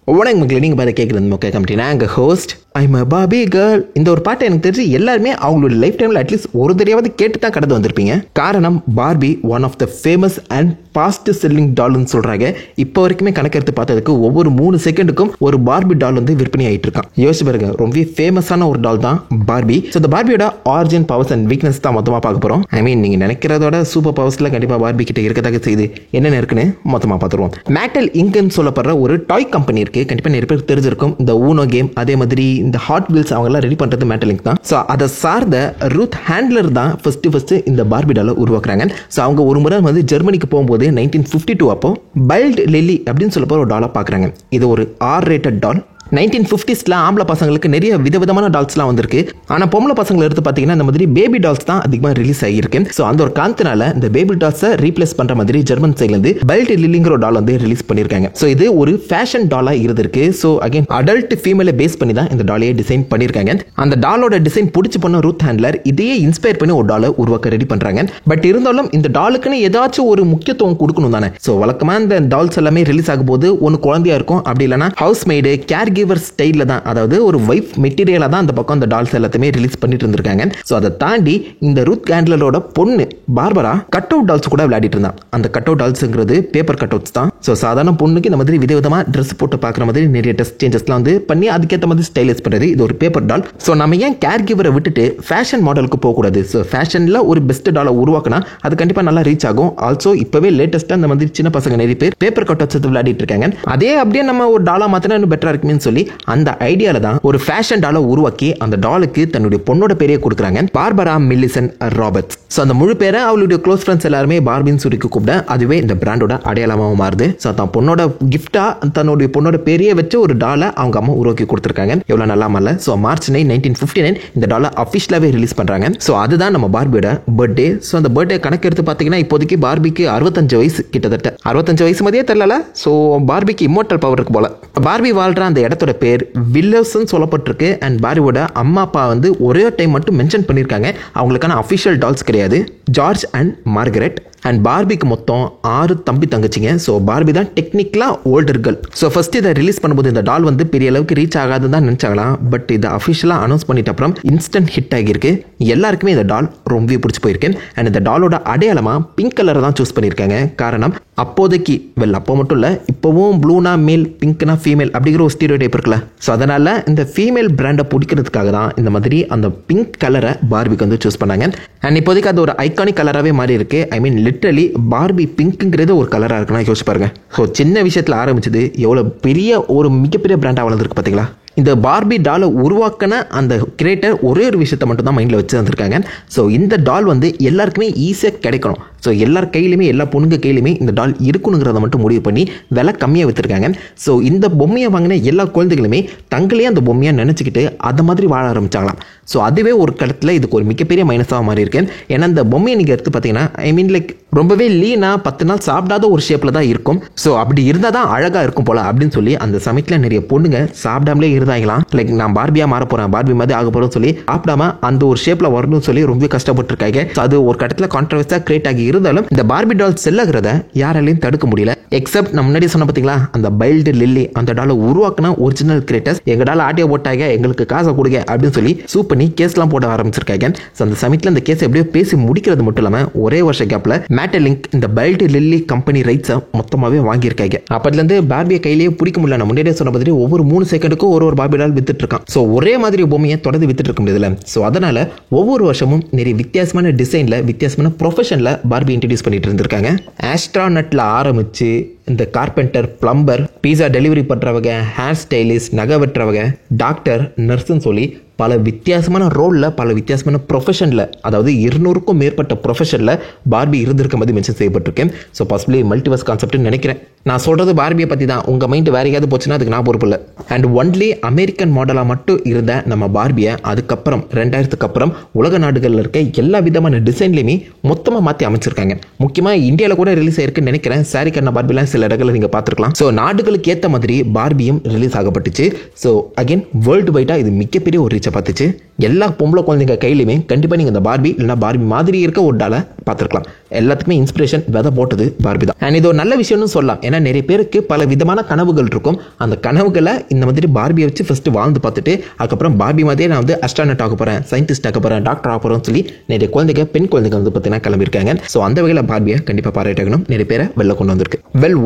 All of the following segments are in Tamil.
வணக்கம் மக்களே, நீங்கள் பார்த்து கேட்குறது மொக்க கம்பெனி. நான் எங்கள் host I'm a Barbie girl. இந்த ஒரு பாட்டை எனக்கு தெரிஞ்சு எல்லாருமே அவங்களோட லைஃப் டைமில் அட்லீஸ்ட் ஒரு தடவையாவது கேட்டு தான் கடந்து வந்திருப்பீங்க. காரணம் Barbie one of the famous and fast selling டால்னு சொல்கிறாங்க. இப்போ வரைக்குமே கணக்கெடுத்து பார்த்ததுக்கு ஒவ்வொரு 3 செகண்டுக்கும் ஒரு பார்பி டால் வந்து விற்பனை ஆகிட்டு இருக்கான். யோசிச்சு பாருங்க, ரொம்ப ஃபேமஸான ஒரு டால் தான் பார்பி. ஸோ இந்த பார்பியோட ஆரிஜின், பவர்ஸ் அண்ட் வீக்னஸ் தான் மொத்தமாக பார்க்க போகிறோம். ஐ மீன், நீங்கள் நினைக்கிறதோட சூப்பர் பவர்ஸில் கண்டிப்பாக பார்பி கிட்ட இருக்கதாக செய்யுது. என்னென்ன இருக்குன்னு மொத்தமாக பார்த்துருவோம். மேட்டல் இங்க்னு சொல்லப்படுற ஒரு டாய் கம்பெனி இருக்கு. கண்டிப்பாக நிறைய பேர் தெரிஞ்சிருக்கும். இந்த ஊனோ கேம், அதே மாதிரி இந்த ஹாட் வீல்ஸ் அவங்கெல்லாம் ரெடி பண்ணுறது மேட்டல் இங்க் தான். ஸோ அதை சார்ந்த ரூத் ஹேண்ட்லர் தான் ஃபர்ஸ்ட் இந்த பார்பி டாலை உருவாக்குறாங்க. ஸோ அவங்க ஒரு முறை வந்து ஜெர்மனிக்கு போகும்போது 1952 அப்போ பைல்ட் லில்லி அப்படின்னு சொல்லப்போ ஒரு டாலை பார்க்குறாங்க. இது ஒரு R-rated டால். 1950s ஆம்பளை பசங்களுக்கு நிறைய விதவிதமான டால்ஸ்லாம் வந்திருக்கு. ஆனால் பொம்பளை பசங்களை எடுத்து பார்த்தீங்கன்னா இந்த மாதிரி பேபி டால்ஸ் தான் அதிகமாக ரிலீஸ் ஆகியிருக்கு. ஸோ அந்த ஒரு காரணத்தினால இந்த பேபி டால்ஸை ரீப்ளேஸ் பண்ணுற மாதிரி ஜெர்மன் சைட்லேருந்து பைல்ட் லில்லிங்கிற ஒரு டால் வந்து ரிலீஸ் பண்ணியிருக்காங்க. ஸோ இது ஒரு ஃபேஷன் டாலாக இருந்திருக்கு. ஸோ அகைன் அடல்ட் ஃபீமேலை பேஸ் பண்ணி தான் இந்த டாலையே டிசைன் பண்ணியிருக்காங்க. அந்த டாலோட டிசைன் பிடிச்சி பண்ண ரூத் ஹேண்ட்லர் இதையே இன்ஸ்பயர் பண்ணி ஒரு டாலை உருவாக்க ரெடி பண்ணுறாங்க. பட் இருந்தாலும் இந்த டாலுக்குன்னு ஏதாச்சும் ஒரு முக்கியத்துவம் கொடுக்கணும் தானே. ஸோ வழக்கமாக இந்த டால்ஸ் எல்லாமே ரிலீஸ் ஆகும் போது ஒன்று குழந்தையா இருக்கும், அப்படி இல்லைனா ஹவுஸ் மேடு, கேர் கிவர் ஸ்டைலில் தான், அதாவது ஒரு வைஃப் மெட்டீரியலாக தான் அந்த பக்கம் அந்த டால்ஸ் எல்லாத்தையுமே ரிலீஸ் பண்ணிட்டு இருந்திருக்காங்க. ஸோ அதை தாண்டி இந்த ரூத் ஹேண்ட்லரோட பொண்ணு பார்பரா கட் அவுட் டால்ஸ் கூட விளையாடிட்டு இருந்தான். அந்த கட் அவுட் டால்ஸ்ங்கிறது பேப்பர் கட் அவுட்ஸ் தான். ஸோ சாதாரண பொண்ணுக்கு இந்த மாதிரி விதவிதமாக ட்ரெஸ் போட்டு பார்க்குற மாதிரி நிறைய ட்ரெஸ் சேஞ்சஸ்லாம் வந்து பண்ணி அதுக்கேற்ற மாதிரி ஸ்டைலைஸ் பண்ணுறது இது ஒரு பேப்பர் டால். ஸோ நம்ம ஏன் கேர் கிவரை விட்டுட்டு ஃபேஷன் மாடலுக்கு போகக்கூடாது? ஸோ ஃபேஷனில் ஒரு பெஸ்ட் டாலை உருவாக்கினா அது கண்டிப்பாக நல்லா ரீச் ஆகும். ஆல்சோ இப்போவே லேட்டஸ்ட்டாக இந்த மாதிரி சின்ன பசங்க நிறைய பேர் பேப்பர் கட் அவுட்ஸ் விளையாடிட்டு இருக்காங்க. அதே அப்படியே நம்ம ஒரு டாலாக மாற்றினா இன்னும் பெட்டராக இருக்குமே சொல்லி அந்த ஐடியால தான் ஒரு ஃபேஷன் டாலை உருவாக்கி அந்த டாலுக்கு தன்னுடைய பொண்ணோட பேரையே கொடுக்குறாங்க, பார்பரா மில்லிசன் ராபர்ட்ஸ். ஸோ அந்த முழு பேரை அவளுடைய க்ளோஸ் ஃப்ரெண்ட்ஸ் எல்லாருமே பார்பின்னு சொல்லி கூப்பிட அதுவே இந்த பிராண்டோட அடையாளமாக மாறுது. ஸோ தான் பொண்ணோட கிஃப்டா தன்னுடைய பொண்ணோட பேரையே வச்சு ஒரு டாலை அவங்க அம்மா உருவாக்கி கொடுத்துருக்காங்க. எவ்வளோ நல்லா மல்ல. ஸோ மார்ச் 9, 1959 இந்த டாலை அஃபிஷியலாகவே ரிலீஸ் பண்ணுறாங்க. ஸோ அதுதான் நம்ம பார்பியோட பர்த்டே. ஸோ அந்த பர்த்டே கணக்கு எடுத்து பார்த்தீங்கன்னா இப்போதைக்கு பார்பிக்கு 65 வயசு, கிட்டத்தட்ட 65 வயசு மாதிரியே தெரியல. ஸோ பார்பிக்கு இம்மோர்டல் பவர் இருக்கு போல. பார்பி வாழ்ற அந்த இடத்தோட பேர் வில்லர்ஸ்ன்னு சொல்லப்பட்டிருக்கு. அண்ட் பார்பியோட அம்மா அப்பா வந்து ஒரே டைம் மட்டும் மென்ஷன் பண்ணியிருக்காங்க. அவங்களுக்கான அஃபிஷியல் டால்ஸ் கிடையாது. George and Margaret. அண்ட் பார்பிக்கு மொத்தம் 6 தம்பி தங்கச்சிங்க. ஸோ பார்பி தான் டெக்னிக்கலாக ஓல்டர் கேர்ள். ஸோ ஃபர்ஸ்ட் இதை ரிலீஸ் பண்ணும்போது இந்த டால் வந்து பெரிய அளவுக்கு ரீச் ஆகாதுன்னு தான் நினச்சாங்களாம். பட் இதை அஃபிஷியலாக அனௌன்ஸ் பண்ணிட்ட அப்புறம் இன்ஸ்டன்ட் ஹிட் ஆகியிருக்கு. எல்லாருக்குமே இந்த டால் ரொம்ப பிடிச்சி போயிருக்கு. அண்ட் இந்த டாலோட அடையாளமாக பிங்க் கலரை தான் சூஸ் பண்ணியிருக்காங்க. காரணம் அப்போதைக்கு அப்போ மட்டும் இல்லை, இப்போவும் ப்ளூனா மேல், பிங்க்னா ஃபீமேல் அப்படிங்கிற ஒரு ஸ்டீரியோ டைப் இருக்குல்ல. ஸோ அதனால் இந்த ஃபீமேல் பிராண்டை பிடிக்கிறதுக்காக தான் இந்த மாதிரி அந்த பிங்க் கலரை பார்பிக்கு வந்து சூஸ் பண்ணாங்க. அண்ட் இப்போதைக்கு அது ஒரு ஐகானிக் கலராகவே மாறி இருக்கு. ஐ மீன் லிட்டரலி பார்பி பிங்க்ங்கிறது ஒரு கலராக இருக்குன்னா யோசிச்சு பாருங்க. ஸோ சின்ன விஷயத்தில் ஆரம்பிச்சது எவ்வளோ பெரிய ஒரு மிகப்பெரிய பிராண்டாக வளர்ந்துருக்கு பார்த்தீங்களா. இந்த பார்பி டாலை உருவாக்கின அந்த கிரியேட்டர் ஒரே ஒரு விஷயத்தை மட்டும் தான் மைண்டில் வச்சு வந்திருக்காங்க. ஸோ இந்த டால் வந்து எல்லாருக்குமே ஈஸியாக கிடைக்கணும். ஸோ எல்லார் கையிலுமே, எல்லா பொண்ணுங்க கையிலுமே இந்த டால் இருக்கணுங்கிறத மட்டும் முடிவு பண்ணி விலை கம்மியாக விற்றுருக்காங்க. ஸோ இந்த பொம்மையை வாங்கின எல்லா குழந்தைகளுமே தங்களே அந்த பொம்மையை நினச்சிக்கிட்டு அதை மாதிரி வாழ ஆரம்பிச்சாங்களாம். ஸோ அதுவே ஒரு கடத்தில் இதுக்கு ஒரு மிகப்பெரிய மைனஸாக மாறி இருக்கு. ஏன்னா இந்த பொம்மையை நீங்கள் எடுத்து பார்த்தீங்கன்னா ஐ மீன் லைக் ரொம்பவே லீனா 10 நாள் சாப்பிடாத ஒரு ஷேப்பில் தான் இருக்கும். ஸோ அப்படி இருந்தால் தான் அழகாக இருக்கும் போல அப்படின்னு சொல்லி அந்த சமயத்தில் நிறைய பொண்ணுங்க சாப்பிடாமலே இருந்தாங்களாம். லைக் நான் பார்பியாக மாற போகிறேன், பார்பி மாதிரி ஆக போகிறேன்னு சொல்லி சாப்பிடாம அந்த ஒரு ஷேப்பில் வரணும்னு சொல்லி ரொம்ப கஷ்டப்பட்டுருக்காங்க. ஸோ அது ஒரு கடத்தில் கான்ட்ரவர்ஸாக கிரியேட் ஆகி இருந்தாலும் இந்த பார்பி டால் செல்லாகிறத யாராலையும் தடுக்க முடியல. எக்ஸப்ட் நம்ம முன்னாடி சொன்ன பார்த்தீங்களா அந்த பைல்டு லில்லி, அந்த டாலை உருவாக்கின ஒரிஜினல் கிரியேட்டர்ஸ் எங்க டால் ஆட்டியா போட்டாங்க, எங்களுக்கு காசை கொடுங்க அப்படின்னு சொல்லி சூப் பண்ணி கேஸ்லாம் போட ஆரம்பிச்சிருக்காங்க. ஸோ அந்த சமயத்தில் இந்த கேஸ் எப்படியோ பேசி முடிக்கிறது மட்டும் இல்லாமல் ஒரே வருஷ கேப்பில் மேட்டல் இங்க் இந்த பைல்டு லில்லி கம்பெனி ரைட்ஸை மொத்தமாகவே வாங்கியிருக்காங்க. அப்போதுலேருந்து பார்பியை கையிலேயே பிடிக்க முடியல. நான் முன்னாடியே சொன்ன மாதிரி ஒவ்வொரு 3 செகண்டுக்கும் ஒரு பார்பி டால் வித்துட்டு இருக்கான். ஸோ ஒரே மாதிரி பொம்மையை தொடர்ந்து வித்துட்டு இருக்க முடியல. ஸோ அதனால ஒவ்வொரு வருஷமும் நிறைய வித்தியாசமான டிசைனில், வித்தியாசமான ப்ரொஃபஷனில் பார்பி இன்ட்ரடியூஸ் பண்ணிட்டு இருந்திருக்காங்க. ஆஸ்ட்ரானட்ல ஆரம்பிச்சு இந்த கார்பெண்டர், பிளம்பர், பீஸா டெலிவரி பண்ணுறவங்க, ஹேர் ஸ்டைலிஸ்ட், நகை வெட்டுறவங்க, டாக்டர், நர்ஸ்ன்னு சொல்லி பல வித்தியாசமான ரோலில், பல வித்தியாசமான ப்ரொஃபஷனில், அதாவது 200க்கும் மேற்பட்ட ப்ரொஃபஷனில் பார்பி இருந்திருக்க மாதிரி மென்ஷன் செய்யப்பட்டிருக்கேன். ஸோ பாசிபிளி மல்டிவர்ஸ் கான்செப்ட்னு நினைக்கிறேன். நான் சொல்கிறது பார்பியை பற்றி தான். உங்கள் மைண்டு வேறு எங்கேயாவது போச்சுன்னா அதுக்கு நான் பொறுப்பு இல்லை. அண்ட் ஒன்லி அமெரிக்கன் மாடலாக மட்டும் இருந்த நம்ம பார்பியை அதுக்கப்புறம் 2000க்கு அப்புறம் உலக நாடுகளில் இருக்க எல்லா விதமான டிசைன்லையுமே மொத்தமாக மாற்றி அமைச்சிருக்காங்க. முக்கியமாக இந்தியாவில் கூட ரிலீஸ் ஆயிருக்குன்னு நினைக்கிறேன். சாரி கண்ணா பார்பிலாம் சில இடங்களில் நீங்கள் பார்த்துருக்கலாம். ஸோ நாடுகளுக்கு ஏற்ற மாதிரி பார்பியும் ரிலீஸ் ஆகப்பட்டுச்சு. ஸோ அகைன் வேர்ல்டு வைடாக இது மிகப்பெரிய ஒரு பார்த்துச்சு. எல்லா பொம்பளை குழந்தைங்க கையிலுமே கண்டிப்பாக நீங்கள் இந்த பார்பி இல்லைனா பார்பி மாதிரி இருக்க ஒரு டாலை பார்த்துருக்கலாம். எல்லாத்துக்குமே இன்ஸ்பிரேஷன் விதை போட்டது பார்பி தான். அண்ட் இது ஒரு நல்ல விஷயம்னு சொல்லலாம். ஏன்னா நிறைய பேருக்கு பல விதமான கனவுகள் இருக்கும். அந்த கனவுகளை இந்த மாதிரி பார்பியை வச்சு ஃபர்ஸ்ட் வாழ்ந்து பார்த்துட்டு அதுக்கப்புறம் பார்பி மாதிரியே நான் வந்து அஸ்ட்ரானட் ஆக போகிறேன், சயின்டிஸ்ட் ஆக போகிறேன், டாக்டர் ஆக போகிறேன்னு சொல்லி நிறைய குழந்தைங்க, பெண் குழந்தைங்க வந்து பார்த்தீங்கன்னா கிளம்பியிருக்காங்க. ஸோ அந்த வகையில் பார்பியை கண்டிப்பாக பாராட்டணும். நிறைய பேரை வெளில கொண்டு வந்திருக்கு.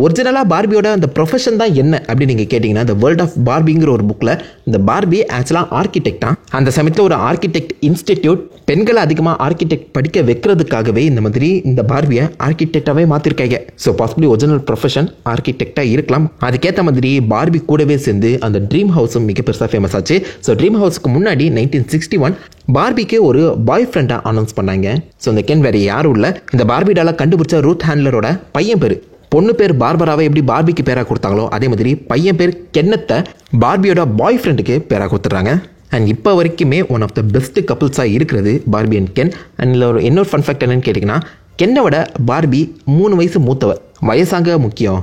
ஒரிஜினலாக பார்பியோட அந்த ப்ரொஃபஷன் தான் என்ன அப்படின்னு நீங்கள் கேட்டிங்கன்னா, இந்த வேர்ல்ட் ஆஃப் பார்பிங்கிற ஒரு புக்கில் இந்த பார்பி ஆக்சுவலாக ஆர்கிடெக்டா, அந்த சமயத்தில் ஒரு ஆர்கிடெக்ட் இன்ஸ்டிடியூட் பெண்களை அதிகமாக ஆர்கிடெக்ட் படிக்க வைக்கிறதுக்காகவே இந்த மாதிரி இந்த பார்பியை ஆர்கிடெக்டாகவே மாற்றிருக்காங்க. ஸோ பாசிபிளி ஒரிஜினல் ப்ரொஃபஷன் ஆர்கிடெக்டாக இருக்கலாம். அதுக்கேற்ற மாதிரி பார்பி கூடவே சேர்ந்து அந்த ட்ரீம் ஹவுஸும் மிக பெருசாக ஃபேமஸ் ஆச்சு. ஸோ ட்ரீம் ஹவுஸ்க்கு முன்னாடி 1961 பார்பிக்கு ஒரு பாய் ஃப்ரெண்டாக அனௌன்ஸ் பண்ணாங்க. ஸோ இந்த கென் வேறு யாரும் இல்லை, இந்த பார்பி டாலை கண்டுபிடிச்ச ரூத் ஹேண்ட்லரோட பையன் பேர். பொண்ணு பேர் பார்பராவை எப்படி பார்பிக்கு பேராக கொடுத்தாங்களோ அதே மாதிரி பையன் பேர் கென்னத்தை பார்பியோட பாய் ஃப்ரெண்டுக்கு பேராக கொடுத்துட்றாங்க. அண்ட் இப்போ வரைக்குமே ஒன் ஆஃப் த பெஸ்ட் கப்புள்ஸாக இருக்கிறது பார்பி அண்ட் கென். அண்ட் இதில் இன்னொரு ஃபன் ஃபேக்ட் என்னன்னு கேட்டிங்கன்னா, கென்னோட பார்பி 3 வயசு மூத்தவர். வயசாங்க முக்கியம்,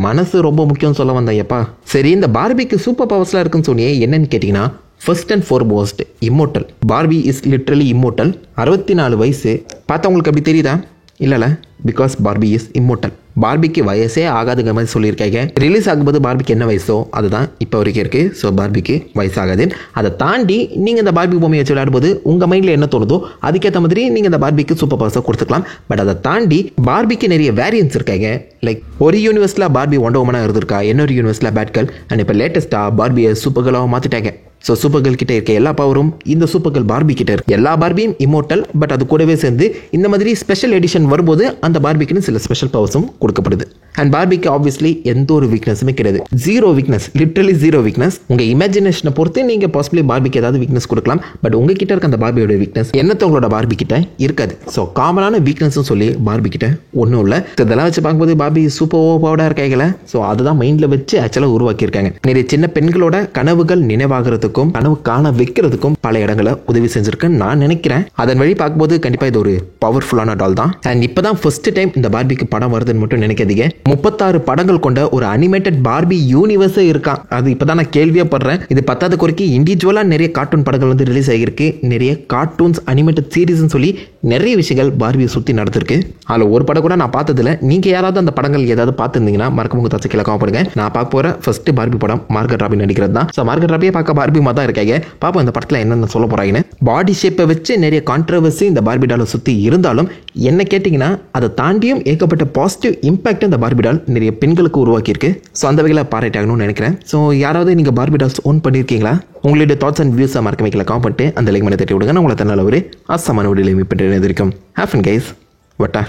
மனசு ரொம்ப முக்கியம்னு சொல்ல வந்தேன்ப்பா. சரி, இந்த பார்பிக்கு சூப்பர் பவர்ஸ்லாம் இருக்குன்னு சொன்னியே, என்னன்னு கேட்டிங்கன்னா, first and foremost immortal. Barbie is literally immortal. 64 வயசு. பார்த்தவங்களுக்கு அப்படி தெரியுதா? இல்லைல்ல, பிகாஸ் பார்பி இஸ் இம்மோர்டல். பார்பிக்கு வயசே ஆகாதுங்கிற மாதிரி சொல்லியிருக்காங்க. ரிலீஸ் ஆகும்போது பார்பிக்கு என்ன வயசோ அதுதான் இப்போ வரைக்கும் இருக்குது. ஸோ பார்பிக்கு வயசாகாது. அதை தாண்டி நீங்கள் இந்த பார்பி பொம்மையை வச்சு விளையாடும்போது உங்கள் மைண்டில் என்ன தோணுதோ அதுக்கேற்ற மாதிரி நீங்கள் இந்த பார்பிக்கு சூப்பர் பவர்ஸை கொடுத்துக்கலாம். பட் அதை தாண்டி பார்பிக்கு நிறைய வேரியன்ஸ் இருக்காங்க. லைக் ஒரு யூனிவர்ஸில் பார்பி ஒண்டர் உமனாக இருந்திருக்கா, இன்னொரு யூனிவர்ஸில் பேட்கல், அண்ட் இப்போ லேட்டஸ்ட்டாக பார்பியை சூப்பர் கேர்ளாக மாற்றிட்டாங்க. ஸோ சூப்பர் கேர்ள் கிட்ட இருக்க எல்லா பவரும் இந்த சூப்பர் கேர்ள் பார்பி கிட்ட இருக்கு. எல்லா பார்பியும் இம்மோர்டல். பட் அது கூடவே சேர்ந்து இந்த மாதிரி ஸ்பெஷல் எடிஷன் வரும்போது அந்த பார்பிக்குன்னு சில ஸ்பெஷல் பவர்ஸும் கொடுக்கப்படுது. அண்ட் பார்பிக்கு ஆப்வியஸ்லி எந்த ஒரு வீக்னஸுமே கிடையாது. Zero weakness, literally zero weakness. உங்கள் இமேஜினேஷனை பொறுத்து நீங்கள் பாசிபிளி பார்பிக்கு ஏதாவது வீக்னஸ் கொடுக்கலாம். பட் உங்ககிட்ட இருக்க அந்த பார்பியோட வீக்னஸ் என்னத்தவங்களோட பார்பி கிட்ட இருக்காது. ஸோ காமனான வீக்னஸ்ன்னு சொல்லி பார்பி கிட்ட ஒன்றும் இல்லை. இதெல்லாம் வச்சு பார்க்கும்போது பார்பி சூப்பர் ஓவர்பவர்டாக இருக்காங்களே. ஸோ அதுதான் மைண்டில் வச்சு ஆக்சுவலாக உருவாக்கியிருக்காங்க. நிறைய சின்ன பெண்களோட கனவுகள் நினைவாகிறதுக்கும் கனவு காண வைக்கிறதுக்கும் பல இடங்களை உதவி செஞ்சிருக்குன்னு நான் நினைக்கிறேன். அதன் வழி பார்க்கும்போது கண்டிப்பாக இது ஒரு பவர்ஃபுல்லான டால் தான். அண்ட் இப்போதான் ஃபர்ஸ்ட் டைம் இந்த பார்பிக்கு படம் வருதுன்னு மட்டும் நினைக்காதீங்க. 36 படங்கள் கொண்ட ஒரு அனிமேட்டட் பார்பி யூனிவர்ஸே இருக்கான். அது இப்போதான் நான் கேள்வியே படுறேன். இது 10வது குறைக்கு இண்டிவிஜுவலாக நிறைய கார்ட்டூன் படங்கள் வந்து ரிலீஸ் ஆகிருக்கு. நிறைய கார்ட்டூன்ஸ், அனிமேட்டட் சீரீஸ்ன்னு சொல்லி நிறைய விஷயங்கள் பார்பியை சுற்றி நடந்திருக்கு. அதில் ஒரு படம் கூட நான் பார்த்ததில்ல. நீங்கள் யாராவது அந்த படங்கள் ஏதாவது பார்த்துருந்தீங்கன்னா மறக்காம உங்கள் தச்சு கிழக்காம போடுங்க. நான் பார்க்க போகிற ஃபர்ஸ்ட் பார்பி படம் மார்கரெட் ராபி நடிக்கிறது தான். ஸோ மார்கரெட் ராபியை பார்க்க பார்பி மாதிரி தான் இருக்காங்க. பாப்போம் இந்த படத்தில் என்னென்ன சொல்ல போகிறாங்கன்னு. பாடி ஷேப்பை வச்சு நிறைய கான்ட்ரவர்சி இந்த பார்பி டாலை சுற்றி இருந்தாலும் என்ன கேட்டிங்கன்னா அதை தாண்டியும் ஏகப்பட்ட பாசிட்டிவ் இம்பாக்ட் இந்த பார்பி டால் நிறைய பெண்களுக்கு உருவாக்கியிருக்கு. ஸோ அந்த வகையில் பாராட்டாகணும்னு நினைக்கிறேன். ஸோ யாராவது நீங்கள் பார்பி டால்ஸ் ஓன் பண்ணியிருக்கீங்களா? உங்களுடைய தாட்ஸ் அண்ட் வியூஸை மறக்க வைக்கல காம் பண்ணிட்டு அந்த லைக் பண்ணி தட்டி விடுங்க. நான் உங்களை தன்னால் ஒரு அசமான வீடியோ மீட் பண்ணுறது இருக்கும். Have fun guys. வட்டா